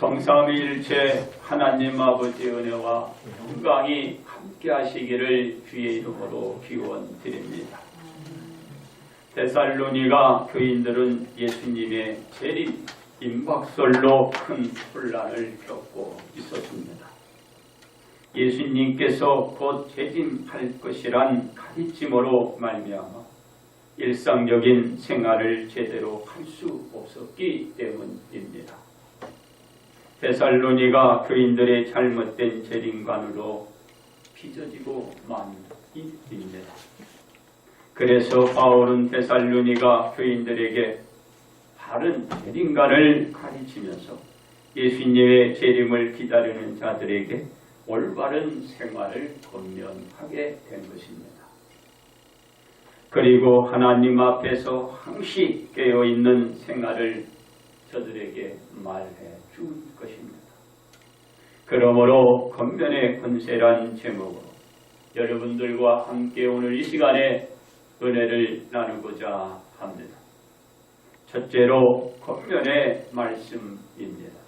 성삼위일체 하나님 아버지의 은혜와 평강이 함께하시기를 주의 이름으로 기원드립니다. 데살로니가 교인들은 예수님의 재림, 임박설로 큰 혼란을 겪고 있었습니다. 예수님께서 곧 재림할 것이란 가르침으로 말미암아 일상적인 생활을 제대로 할 수 없었기 때문입니다. 데살로니가 교인들의 잘못된 재림관으로 빚어지고 만입니다. 그래서 바울은 데살로니가 교인들에게 바른 재림관을 가르치면서 예수님의 재림을 기다리는 자들에게 올바른 생활을 권면하게 된 것입니다. 그리고 하나님 앞에서 항시 깨어있는 생활을 저들에게 말해 준 것입니다. 그러므로 권면의 권세란 제목으로 여러분들과 함께 오늘 이 시간에 은혜를 나누고자 합니다. 첫째로 권면의 말씀입니다.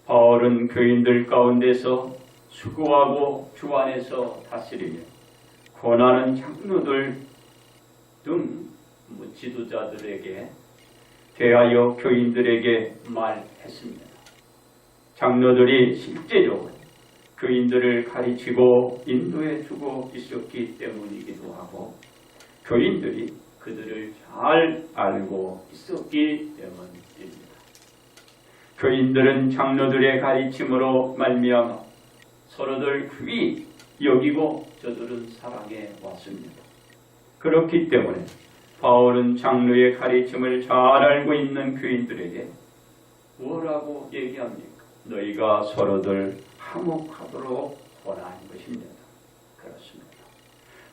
바울은 교인들 가운데서 수고하고 주 안에서 다스리며 권하는 장로들 등 지도자들에게 대하여 교인들에게 말했습니다. 장로들이 실제적으로 교인들을 가르치고 인도해주고 있었기 때문이기도 하고 교인들이 그들을 잘 알고 있었기 때문입니다. 교인들은 장로들의 가르침으로 말미암아 서로들 귀히 여기고 저들은 사랑해 왔습니다. 그렇기 때문에 바울은 장로의 가르침을 잘 알고 있는 교인들에게 뭐라고 얘기합니까? 너희가 서로들 화목하도록 권한 것입니다. 그렇습니다.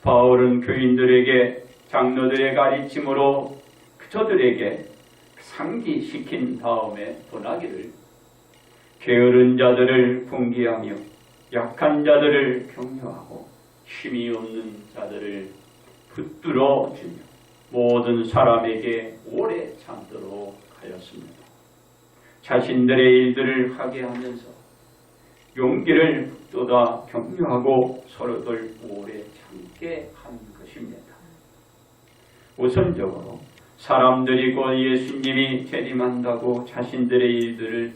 바울은 교인들에게 장로들의 가르침으로 저들에게 상기시킨 다음에 권하기를 게으른 자들을 분기하며 약한 자들을 격려하고 힘이 없는 자들을 붙들어 주며 모든 사람에게 오래 참도록 하였습니다. 자신들의 일들을 하게 하면서 용기를 북돋아 격려하고 서로들 오래 참게 한 것입니다. 우선적으로 사람들이 곧 예수님이 재림한다고 자신들의 일들을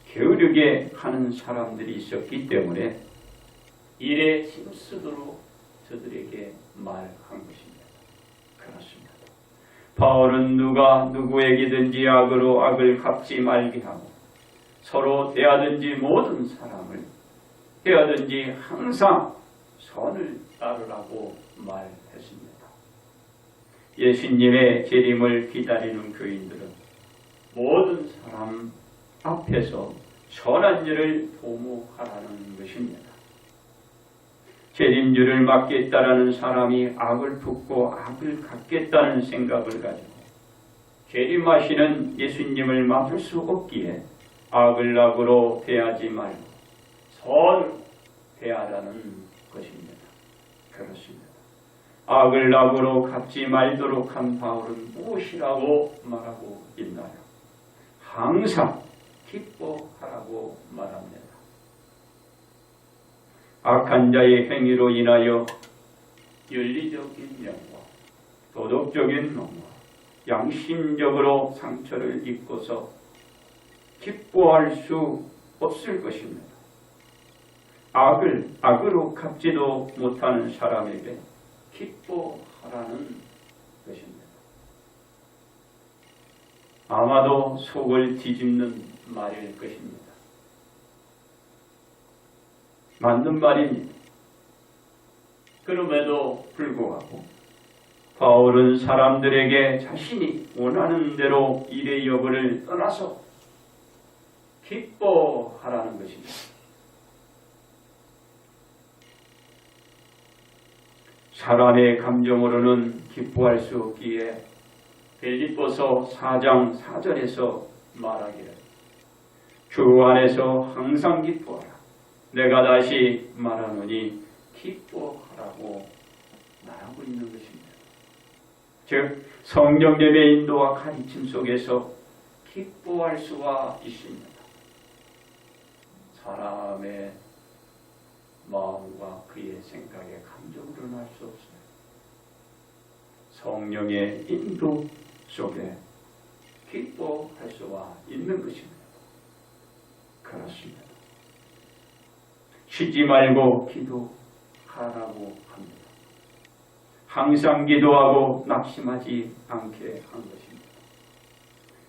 게으르게 하는 사람들이 있었기 때문에 일에 힘쓰도록 저들에게 말한 것입니다. 그렇습니다. 바울은 누가 누구에게든지 악으로 악을 갚지 말게 하고 서로 대하든지 모든 사람을 대하든지 항상 선을 따르라고 말했습니다. 예수님의 재림을 기다리는 교인들은 모든 사람 앞에서 선한 일을 도모하라는 것입니다. 재림주를 막겠다라는 사람이 악을 품고 악을 갚겠다는 생각을 가지고 재림하시는 예수님을 막을 수 없기에 악을 악으로 대하지 말고 선으로 대하라는 것입니다. 그렇습니다. 악을 악으로 갚지 말도록 한 바울은 무엇이라고 말하고 있나요? 항상 기뻐하라고 말합니다. 악한 자의 행위로 인하여 윤리적인 명과 도덕적인 명과 양심적으로 상처를 입고서 기뻐할 수 없을 것입니다. 악을 악으로 갚지도 못하는 사람에게 기뻐하라는 것입니다. 아마도 속을 뒤집는 말일 것입니다. 맞는 말입니다. 그럼에도 불구하고 바울은 사람들에게 자신이 원하는 대로 일의 여부를 떠나서 기뻐하라는 것입니다. 사람의 감정으로는 기뻐할 수 없기에 빌립보서 4장 4절에서 말하기를 주 안에서 항상 기뻐하라. 내가 다시 말하노니 기뻐하라고 말하고 있는 것입니다. 즉 성령님의 인도와 가르침 속에서 기뻐할 수가 있습니다. 사람의 마음과 그의 생각에 감정으로는 할 수 없어요. 성령의 인도 속에 기뻐할 수가 있는 것입니다. 그렇습니다. 쉬지 말고 기도하라고 합니다. 항상 기도하고 낙심하지 않게 한 것입니다.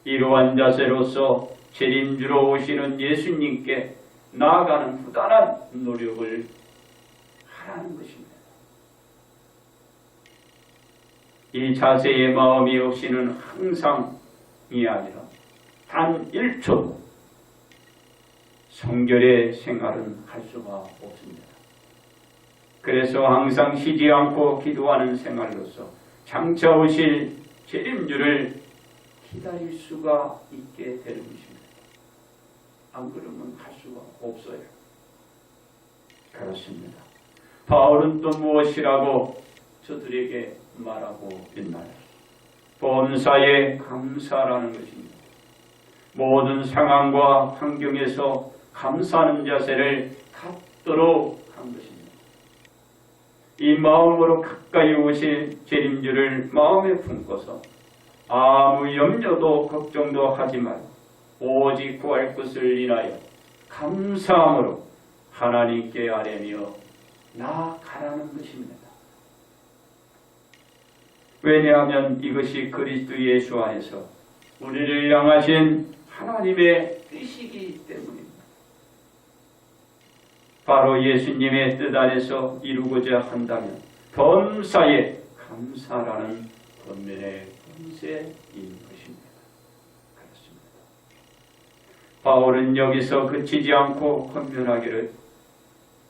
이러한 자세로서 재림주로 오시는 예수님께 나아가는 부단한 노력을 하라는 것입니다. 이 자세의 마음이 없이는 항상이 아니라 단 1초도 성결의 생활은 할 수가 없습니다. 그래서 항상 쉬지 않고 기도하는 생활로서 장차 오실 재림주를 기다릴 수가 있게 되는 것입니다. 안 그러면 할 수가 없어요. 그렇습니다. 바울은 또 무엇이라고 저들에게 말하고 있나요? 범사에 감사라는 것입니다. 모든 상황과 환경에서 감사하는 자세를 갖도록 한 것입니다. 이 마음으로 가까이 오실 재림주를 마음에 품고서 아무 염려도 걱정도 하지 말고 오직 구할 것을 인하여 감사함으로 하나님께 아뢰며 나아가라는 것입니다. 왜냐하면 이것이 그리스도 예수 안에서 우리를 향하신 하나님의 뜻이기 때문입니다. 바로 예수님의 뜻 안에서 이루고자 한다면 범사에 감사라는 권면의 권세인 것입니다. 그렇습니다. 바울은 여기서 그치지 않고 권면하기를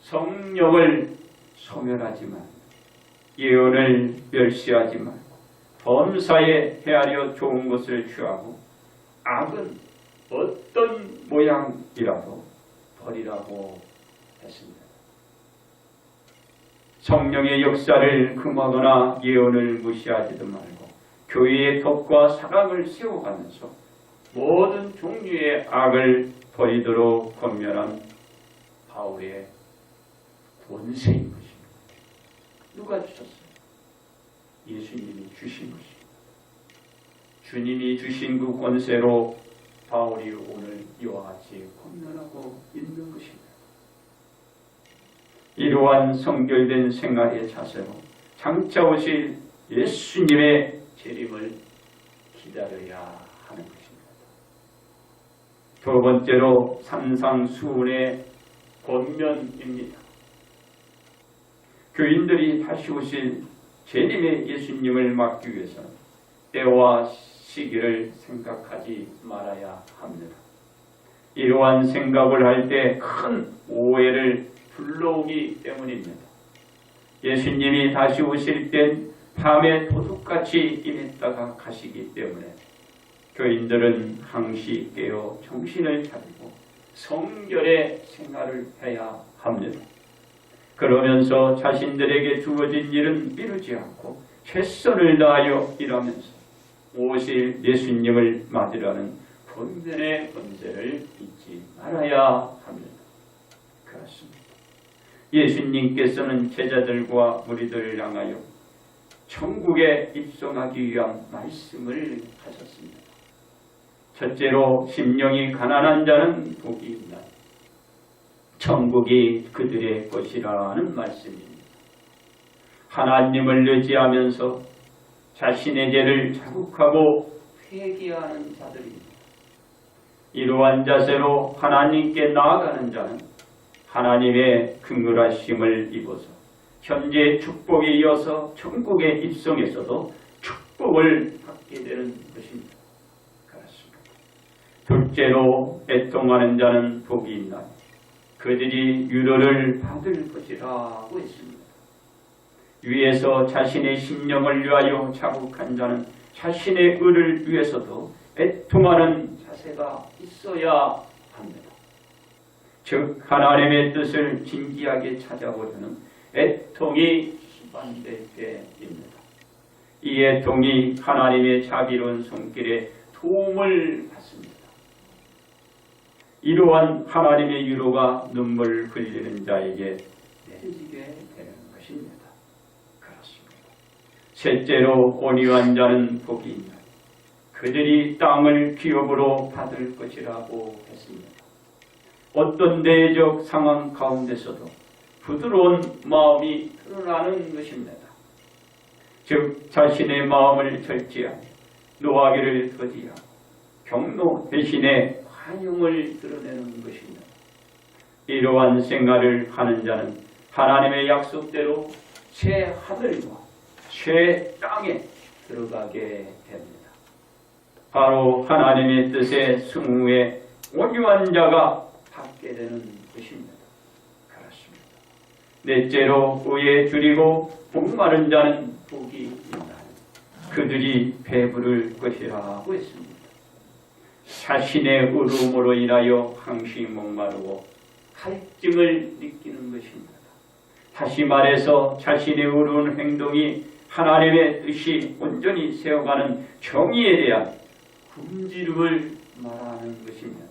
성령을 소멸하지만 예언을 멸시하지 말고 범사에 헤아려 좋은 것을 취하고 악은 어떤 모양이라도 버리라고 했습니다. 성령의 역사를 금하거나 예언을 무시하지도 말고 교회의 덕과 사랑을 세워가면서 모든 종류의 악을 버리도록 권면한 바울의 권세인 것입니다. 누가 주셨어요? 예수님이 주신 것입니다. 주님이 주신 그 권세로 바울이 오늘 이와 같이 권면하고 있는 것입니다. 이러한 성결된 생활의 자세로 장차 오실 예수님의 재림을 기다려야 하는 것입니다. 두 번째로 산상수훈의 권면입니다. 교인들이 다시 오실 재림의 예수님을 막기 위해서는 때와 시기를 생각하지 말아야 합니다. 이러한 생각을 할 때 큰 오해를 불러오기 때문입니다. 예수님이 다시 오실 땐 밤에 도둑같이 임했다가 가시기 때문에 교인들은 항시 깨어 정신을 차리고 성결의 생활을 해야 합니다. 그러면서 자신들에게 주어진 일은 미루지 않고 최선을 다하여 일하면서 오실 예수님을 맞으라는 권면의 권세를 잊지 말아야 합니다. 그렇습니다. 예수님께서는 제자들과 무리들을 향하여 천국에 입성하기 위한 말씀을 하셨습니다. 첫째로 심령이 가난한 자는 복이 있나니 천국이 그들의 것이라는 말씀입니다. 하나님을 의지하면서 자신의 죄를 자국하고 회개하는 자들입니다. 이러한 자세로 하나님께 나아가는 자는 하나님의 긍휼하심을 입어서 현재 축복에 이어서 천국에 입성해서도 축복을 받게 되는 것입니다. 그렇습니다. 둘째로 애통하는 자는 복이 있나니 그들이 위로를 받을 것이라고 했습니다. 위에서 자신의 심령을 위하여 자국한 자는 자신의 의를 위해서도 애통하는 자세가 있어야 합니다. 즉 하나님의 뜻을 진지하게 찾아보려는 애통이 수반될 때입니다. 이 애통이 하나님의 자비로운 손길에 도움을 받습니다. 이러한 하나님의 위로가 눈물 흘리는 자에게 내려지게 되는 것입니다. 그렇습니다. 셋째로 온유한 자는 복이 있나 그들이 땅을 기업으로 받을 것이라고 했습니다. 어떤 내적 상황 가운데서도 부드러운 마음이 드러나는 것입니다. 즉 자신의 마음을 절제하며 노하기를 더디하고 경로 대신에 환영을 드러내는 것입니다. 이러한 생활을 하는 자는 하나님의 약속대로 새 하늘과 새 땅에 들어가게 됩니다. 바로 하나님의 뜻에 승후에 온유한 자가 받게 되는 것입니다. 그렇습니다. 넷째로 의에 줄이고 목마른 자는 복이 있나니 그들이 배부를 것이라고 했습니다. 자신의 의로움으로 인하여 항시 목마르고 갈증을 느끼는 것입니다. 다시 말해서 자신의 의로운 행동이 하나님의 뜻이 온전히 세워가는 정의에 대한 굶주림을 말하는 것입니다.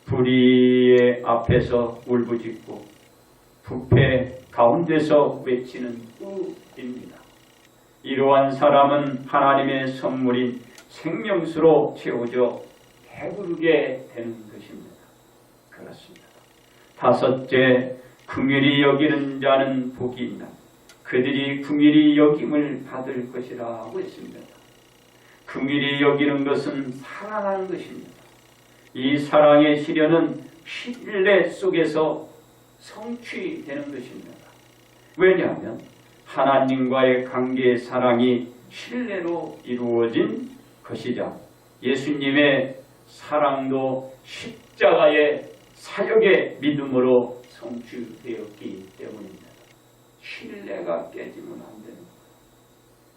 불의의 앞에서 울부짖고 부패 가운데서 외치는 우입니다. 이러한 사람은 하나님의 선물인 생명수로 채워져 배부르게 되는 것입니다. 그렇습니다. 다섯째, 긍휼히 여기는 자는 복이 있나 그들이 긍휼히 여김을 받을 것이라고 했습니다. 긍휼히 여기는 것은 사랑하는 것입니다. 이 사랑의 실현은 신뢰 속에서 성취되는 것입니다. 왜냐하면 하나님과의 관계의 사랑이 신뢰로 이루어진 것이자 예수님의 사랑도 십자가의 사역의 믿음으로 성취되었기 때문입니다. 신뢰가 깨지면 안 되는 거예요.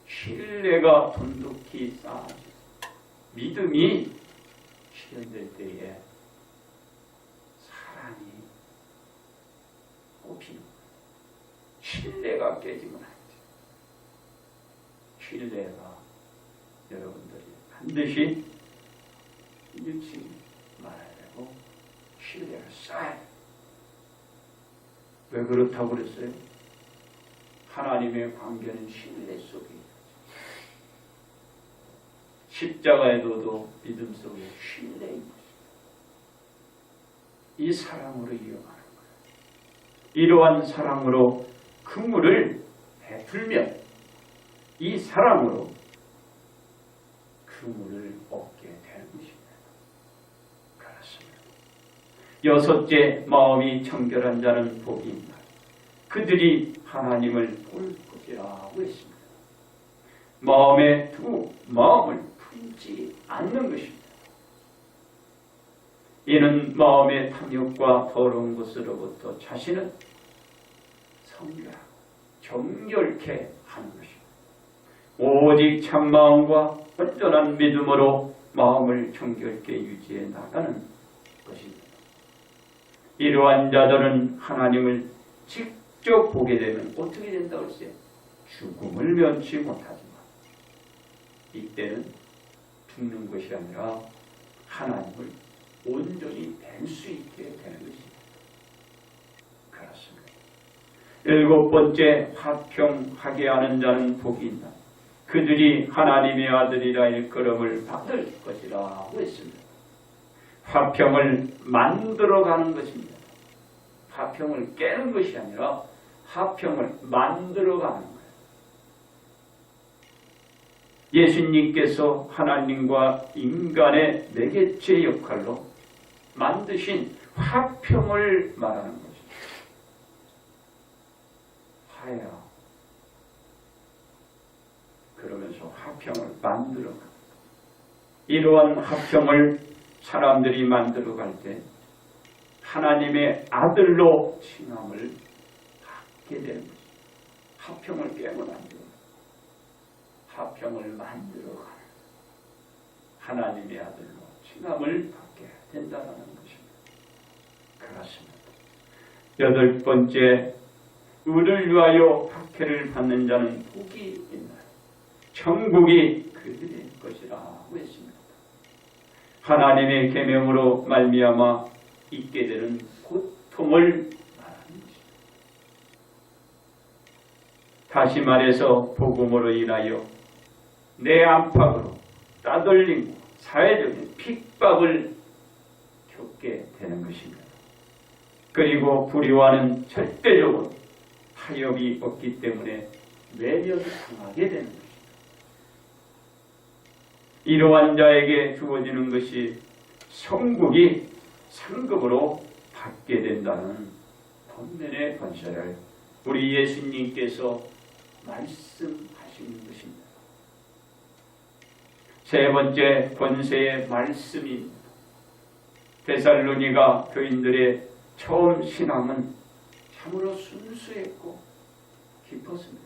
신뢰가 돈독히 쌓아지고 믿음이 실현될 때에 사랑이 꼽히는 거예요. 신뢰가 깨지면 안 돼요. 신뢰가 여러분들이 반드시 잃지 말아야 되고 신뢰를 쌓아야 돼요. 왜 그렇다고 그랬어요? 하나님의 관계는 신뢰 속에 십자가에도 믿음 속에 신뢰인 것입니다. 이 사랑으로 이어가는 거예요. 이러한 사랑으로 긍휼을 베풀면 이 사랑으로 긍휼을 얻게 되는 것입니다. 그렇습니다. 여섯째, 마음이 청결한 자는 복이 있나 그들이 하나님을 볼 것이라고 했습니다. 마음에 두고 마음을 품지 않는 것입니다. 이는 마음의 탐욕과 더러운 것으로부터 자신은 성결하고 정결케 하는 것입니다. 오직 참마음과 온전한 믿음으로 마음을 정결케 유지해 나가는 것입니다. 이러한 자들은 하나님을 직접 보게 되면 어떻게 된다고 했어요? 죽음을 면치 못하지만 이때는 죽는 것이 아니라 하나님을 온전히 뵐 수 있게 되는 것입니다. 그렇습니다. 일곱 번째, 화평하게 하는 자는 복이 있나 그들이 하나님의 아들이라 일컬음을 받을 것이라고 했습니다. 화평을 만들어가는 것입니다. 화평을 깨는 것이 아니라 화평을 만들어가는 거예요. 예수님께서 하나님과 인간의 매개체 역할로 만드신 화평을 말하는 것입니다. 화해라. 그러면서 화평을 만들어갑니다. 이러한 화평을 사람들이 만들어갈 때 하나님의 아들로 칭함을 받게 되는 것입니다. 화평을 깨면 안 돼요. 화평을 만들어가는 하나님의 아들로 칭함을 받게 된다는 것입니다. 그렇습니다. 여덟 번째, 의를 위하여 박해를 받는 자는 복이 있나요? 천국이 그들의 것이라고 했습니다. 하나님의 계명으로 말미암아 있게 되는 고통을 말하는 것입니다. 다시 말해서 복음으로 인하여 내 안팎으로 따돌림, 사회적인 핍박을 겪게 되는 것입니다. 그리고 불의와는 절대적으로 타협이 없기 때문에 외면당하게 되는 것입니다. 이러한 자에게 주어지는 것이 성국이 상급으로 받게 된다는 권면의 권세를 우리 예수님께서 말씀하시는 것입니다. 세 번째 권세의 말씀입니다. 데살로니가 교인들의 처음 신앙은 참으로 순수했고 깊었습니다.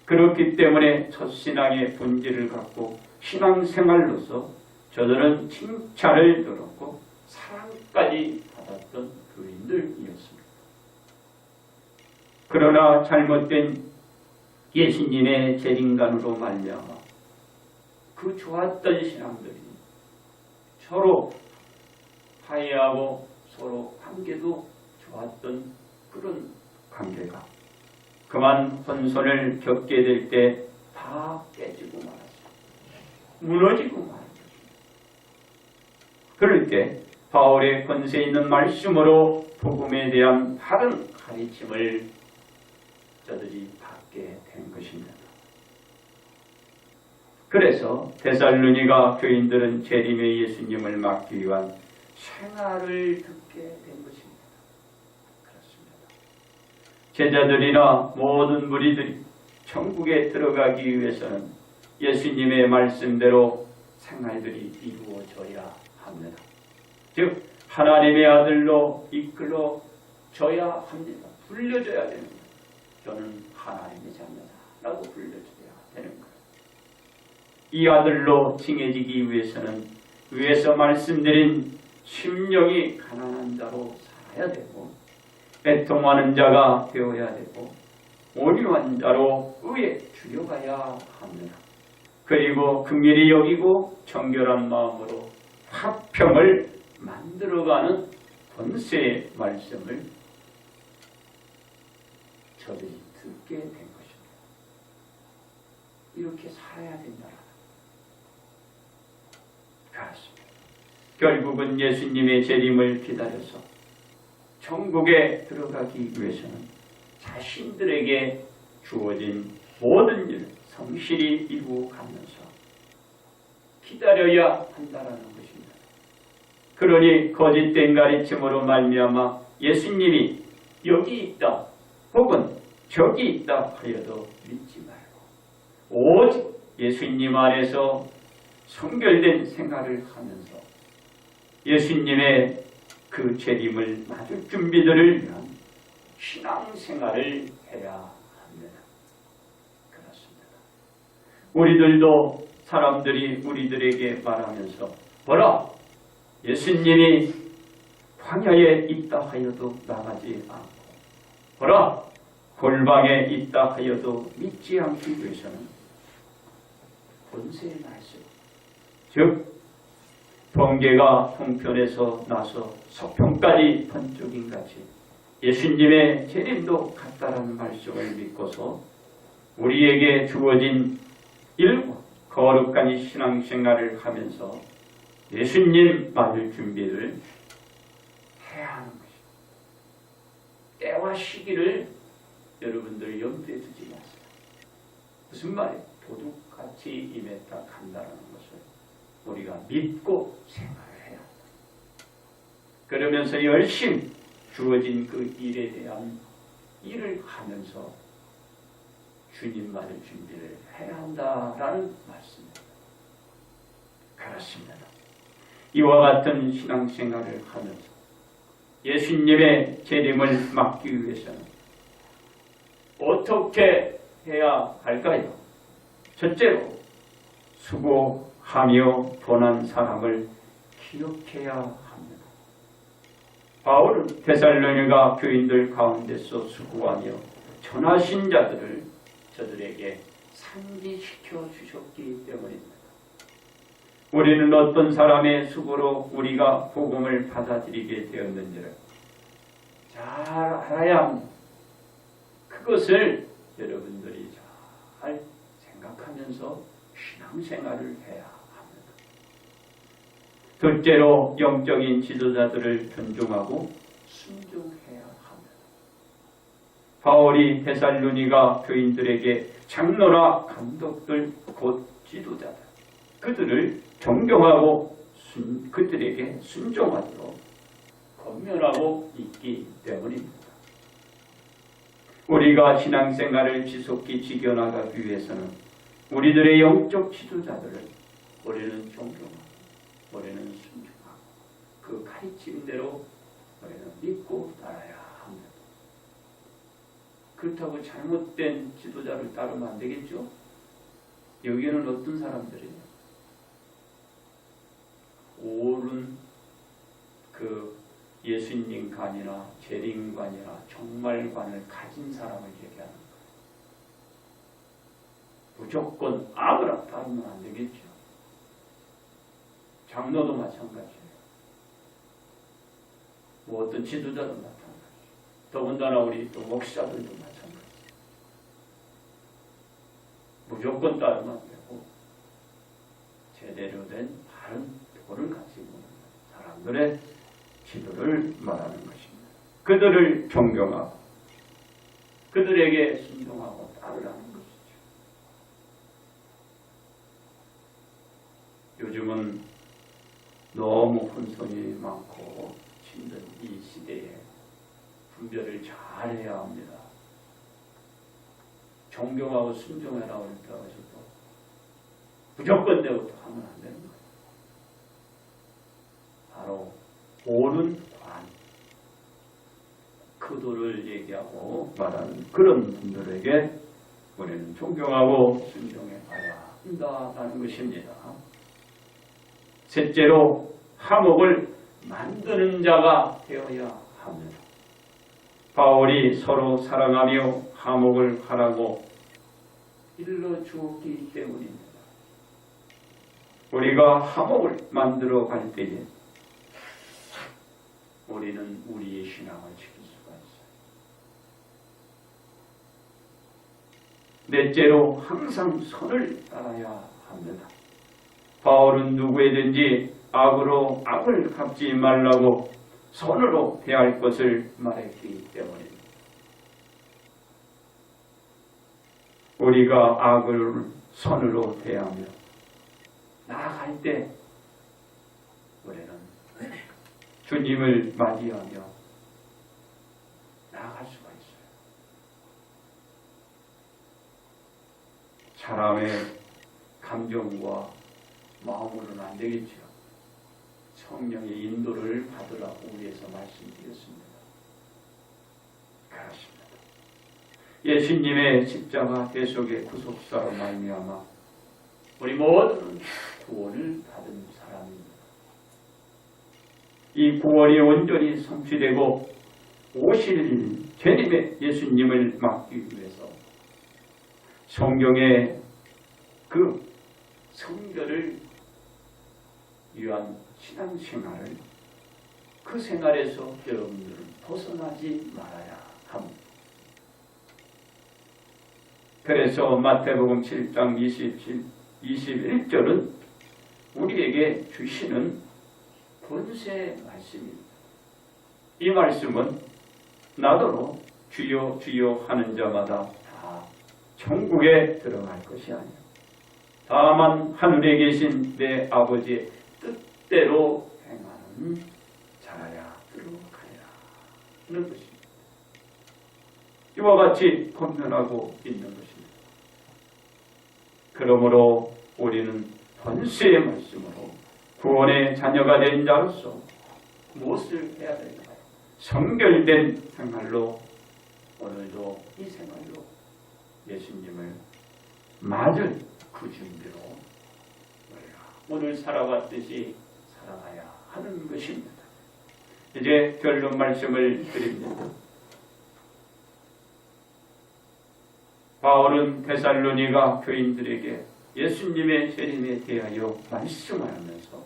그렇기 때문에 첫 신앙의 본질을 갖고 신앙생활로서 저들은 칭찬을 들었고 사랑까지 받았던 교인들이었습니다. 그러나 잘못된 예수님의 재림관으로 말미암아 그 좋았던 신앙들이 서로 화해하고 서로 관계도 좋았던 그런 관계가 그만 혼선을 겪게 될 때 다 깨지고 말았어요. 무너지고 말았어요. 그럴 때 바울의 권세 있는 말씀으로 복음에 대한 다른 가르침을 저들이 받게 된 것입니다. 그래서 데살로니가 교인들은 재림의 예수님을 맞기 위한 생활을 듣게 된 것입니다. 그렇습니다. 제자들이나 모든 무리들이 천국에 들어가기 위해서는 예수님의 말씀대로 생활들이 이루어져야 합니다. 즉 하나님의 아들로 이끌어져야 합니다. 불려져야 됩니다. 저는 하나님의 자녀다라고 불려져야 되는 거예요. 이 아들로 칭해지기 위해서는 위에서 말씀드린 심령이 가난한 자로 살아야 되고 애통하는 자가 되어야 되고 온유한 자로 의에 주려가야 합니다. 그리고 긍휼히 여기고 정결한 마음으로 화평을 만들어가는 권세의 말씀을 저들이 듣게 된 것입니다. 이렇게 살아야 된다라는 그렇습니다. 결국은 예수님의 재림을 기다려서 천국에 들어가기 위해서는 자신들에게 주어진 모든 일을 성실히 이루어가면서 기다려야 한다라는 것입니다. 그러니 거짓된 가르침으로 말미암아 예수님이 여기 있다 혹은 저기 있다 하여도 믿지 말고 오직 예수님 안에서 성결된 생활을 하면서 예수님의 그 재림을 맞을 준비들을 위한 신앙생활을 해야 합니다. 그렇습니다. 우리들도 사람들이 우리들에게 말하면서 보라! 예수님이 광야에 있다 하여도 나가지 않고 보라! 골방에 있다 하여도 믿지 않기 위해서는 권세의 말씀 즉 번개가 동편에서 나서 서편까지 번쩍인 같이 예수님의 재림도 같다라는 말씀을 믿고서 우리에게 주어진 일과 거룩한 신앙생활을 하면서 예수님 맞을 준비를 해야 하는 것입니다. 때와 시기를 여러분들 염두에 두지 마세요. 무슨 말이에요? 도둑같이 임했다 간다라는 것을 우리가 믿고 생활을 해야 한다. 그러면서 열심히 주어진 그 일에 대한 일을 하면서 주님 맞을 준비를 해야 한다라는 말씀입니다. 그렇습니다. 이와 같은 신앙생활을 하면서 예수님의 재림을 막기 위해서는 어떻게 해야 할까요? 첫째로 수고하며 도난 사람을 기억해야 합니다. 바울은 데살로니가 교인들 가운데서 수고하며 전하신 자들을 저들에게 상기시켜 주셨기 때문입니다. 우리는 어떤 사람의 수고로 우리가 복음을 받아들이게 되었는지를 잘 알아야 합니다. 그것을 여러분들이 잘 생각하면서 신앙생활을 해야 합니다. 둘째로 영적인 지도자들을 존중하고 순종해야 합니다. 바울이 데살로니가 교인들에게 장로나 감독들 곧 지도자들 그들을 존경하고 그들에게 순종하도록 권면하고 있기 때문입니다. 우리가 신앙생활을 지속히 지켜나가기 위해서는 우리들의 영적 지도자들을 우리는 존경하고 우리는 순종하고 그 가르침대로 우리는 믿고 따라야 합니다. 그렇다고 잘못된 지도자를 따르면 안 되겠죠? 여기에는 어떤 사람들이에요? 옳은 그 예수님관이나 재림관이나 종말관을 가진 사람을 얘기하는 거예요. 무조건 아무나 따르면 안 되겠죠. 장로도 마찬가지예요. 뭐 어떤 지도자도 마찬가지예요. 더군다나 우리 또 목사들도 마찬가지예요. 무조건 따르면 안 되고 제대로 된 바른 도를 가지고 있는 사람들의 지도를 말하는 것입니다. 그들을 존경하고 그들에게 순종하고 따르라는 것이죠. 요즘은 너무 혼선이 많고 힘든 이 시대에 분별을 잘해야 합니다. 존경하고 순종해라고 했다고 해서도 무조건 내부터 하면 안 되는 거예요. 바로 옳은 관, 그 도를 얘기하고 말하는 그런 분들에게 우리는 존경하고 순종해 가야 한다는 것입니다. 셋째로 화목을 만드는 자가 되어야 합니다. 바울이 서로 사랑하며 화목을 하라고 일러주었기 때문입니다. 우리가 화목을 만들어 갈 때에 우리는 우리의 신앙을 지킬 수가 있어요. 넷째로 항상 선을 따라야 합니다. 바울은 누구에든지 악으로 악을 갚지 말라고 선으로 대할 것을 말했기 때문입니다. 우리가 악을 선으로 대하며 나아갈 때 우리는 주님을 맞이하며 나아갈 수가 있어요. 사람의 감정과 마음으로는 안 되겠죠. 성령의 인도를 받으라고 위해서 말씀드렸습니다. 그렇습니다. 예수님의 십자가 대속의 구속사로 말미암아 우리 모두는 구원을 받은 사람입니다. 이 구원이 온전히 성취되고 오실 재림의 예수님을 맞기 위해서 성경의 그 성결을 위한 신앙생활을 그 생활에서 여러분들은 벗어나지 말아야 합니다. 그래서 마태복음 7장 21절은 우리에게 주시는 권세 말씀입니다. 이 말씀은 나더러 주여 주여 하는 자마다 다 천국에 들어갈 것이 아니라 다만 하늘에 계신 내 아버지의 뜻대로 행하는 자라야 들어가리라 하는 것입니다. 이와 같이 권면하고 있는 것입니다. 그러므로 우리는 권세의 말씀으로 구원의 자녀가 된 자로서 무엇을 해야 될까요? 성결된 생활로 오늘도 이 생활로 예수님을 맞을 그 준비로 우리가 오늘 살아왔듯이 살아가야 하는 것입니다. 이제 결론 말씀을 드립니다. 바울은 데살로니가 교인들에게 예수님의 재림에 대하여 말씀하면서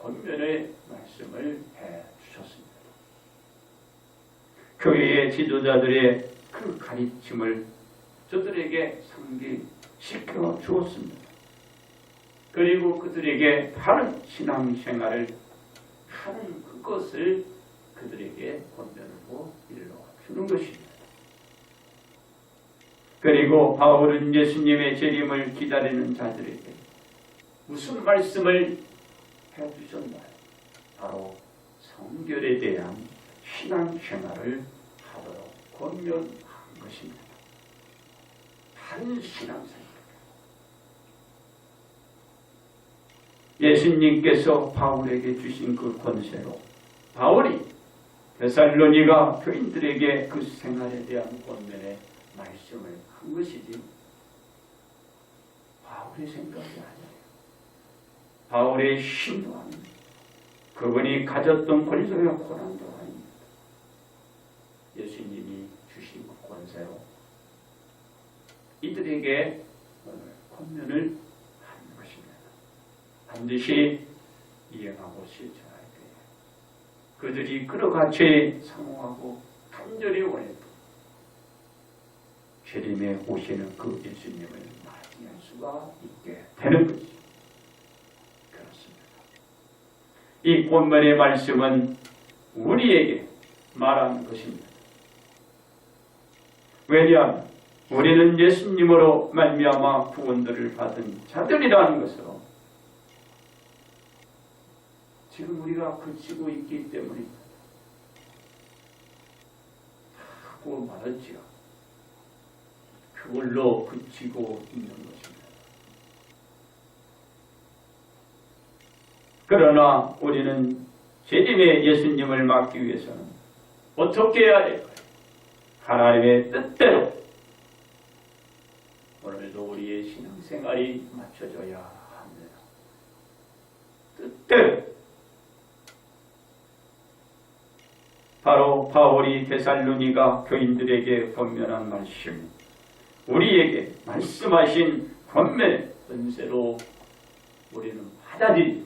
권면의 말씀을 해주셨습니다. 교회의 지도자들의 그 가르침을 저들에게 상기시켜 주었습니다. 그리고 그들에게 바른 신앙생활을 하는 그것을 그들에게 권면으로 일러주는 것입니다. 그리고 바울은 예수님의 재림을 기다리는 자들에게 무슨 말씀을 해주셨나요? 바로 성결에 대한 신앙생활을 하도록 권면한 것입니다. 바른 신앙생활. 예수님께서 바울에게 주신 그 권세로 바울이 데살로니가 교인들에게 그 생활에 대한 권면의 말씀을 한 것이지 바울의 생각이 아니에요. 바울의 힘도 아닙니다. 그분이 가졌던 권력과 고난도 아닙니다. 예수님이 주신 그 권세로 이들에게 오늘 권면을 하는 것입니다. 반드시 이행하고 실천할 때에 그들이 그렇같이 상호하고 간절히 원했던 재림에 오시는 그 예수님을 맞이할 수가 있게 되는 것이죠. 그렇습니다. 이 본문의 말씀은 우리에게 말하는 것입니다. 왜냐하면 우리는 예수님으로 말미암아 구원들을 받은 자들이라는 것으로 지금 우리가 그치고 있기 때문입니다. 하고 말했지요. 그걸로 그치고 있는 것입니다. 그러나 우리는 재림의 예수님을 맞기 위해서는 어떻게 해야 될까요? 하나님의 뜻대로 오늘도 우리의 신앙생활이 맞춰져야 합니다. 뜻대로 바로 바울이 데살로니가 교인들에게 권면한 말씀, 우리에게 말씀하신 권면의 은혜로 우리는 받아들이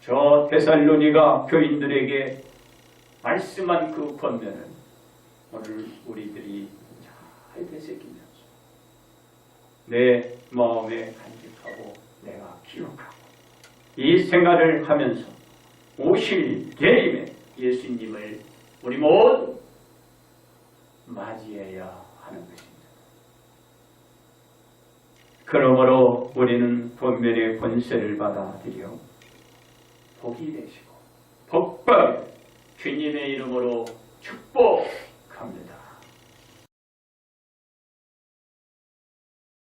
저 데살로니가 교인들에게 말씀한 그 권면을 오늘 우리들이 잘 되새기면서 내 마음에 간직하고 내가 기억하고 이 생활을 하면서 오실 예림에 예수님을 우리 모두 맞이해야 하는 것입니다. 그러므로 우리는 본면의 권세를 받아들여 복이 되시고 복받 주님의 이름으로 축복합니다.